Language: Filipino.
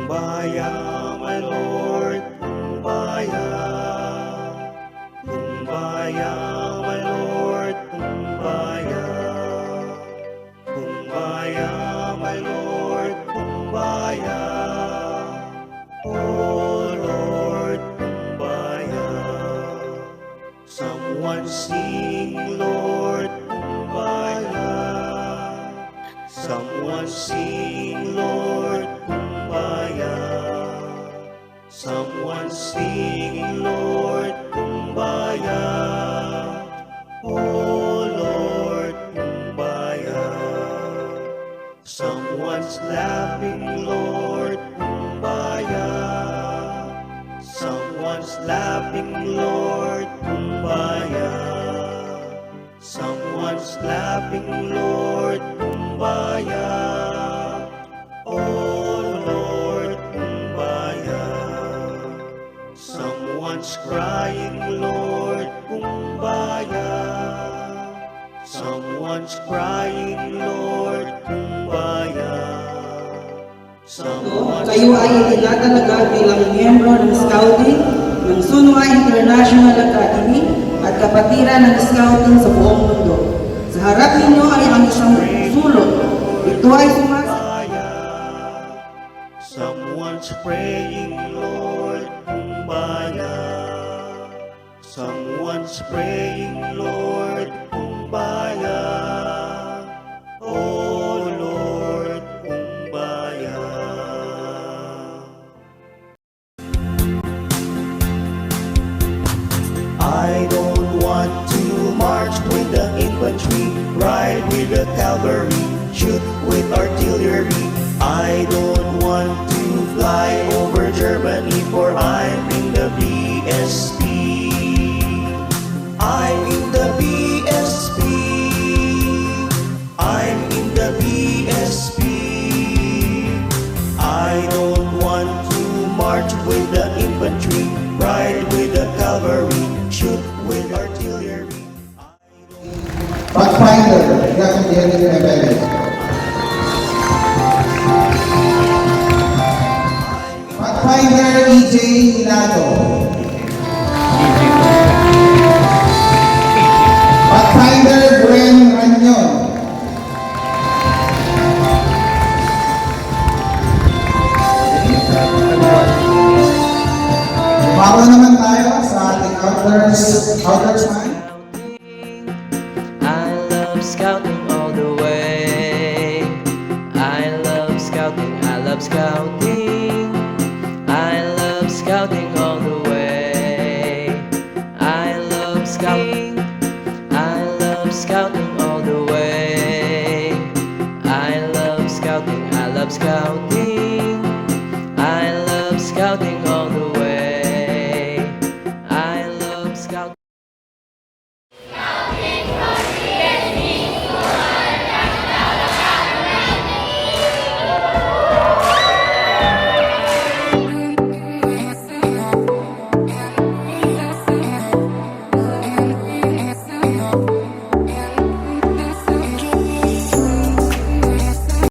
Kumbaya, my Lord, Kumbaya. Kumbaya, my Lord, Kumbaya. Kumbaya, my Lord, Kumbaya. Oh Lord, Kumbaya. Someone sing, Lord, Kumbaya. Someone sing, Lord, Kumbaya. Someone sing, Lord, Kumbaya. Oh Lord, Kumbaya. Someone's laughing, Lord, Kumbaya. Someone's laughing, Lord, Kumbaya. Someone's laughing, Lord, Kumbaya. Oh Lord, Kumbaya. Someone's crying, Lord, Kumbaya. Someone's crying, Lord, Kumbaya. Kayo ay itinatalaga bilang miyembro ng Scouting ng Sunwa International Academy at kapatiran ng Scouting sa buong mundo. Sa harap ninyo ay ang isang sulot. Ito ay Someone's praying, Lord, Kumbaya. Someone's praying, Lord, Kumbaya. Oh Lord, Kumbaya. I don't want to march with the infantry, ride with the cavalry, shoot with artillery. I don't want to fly over Germany, for I'm in the BSP. I'm in the BSP. I'm in the BSP. I don't want to march with the infantry, ride with the cavalry, shoot with artillery. Pathfinder, Captain Eric Rebellion. Pathfinder EJ Ilato. Pathfinder Gwen Ranyon. Bago naman tayo sa ating outdoorsman. I love scouting all the way. I love scouting, I love scouting.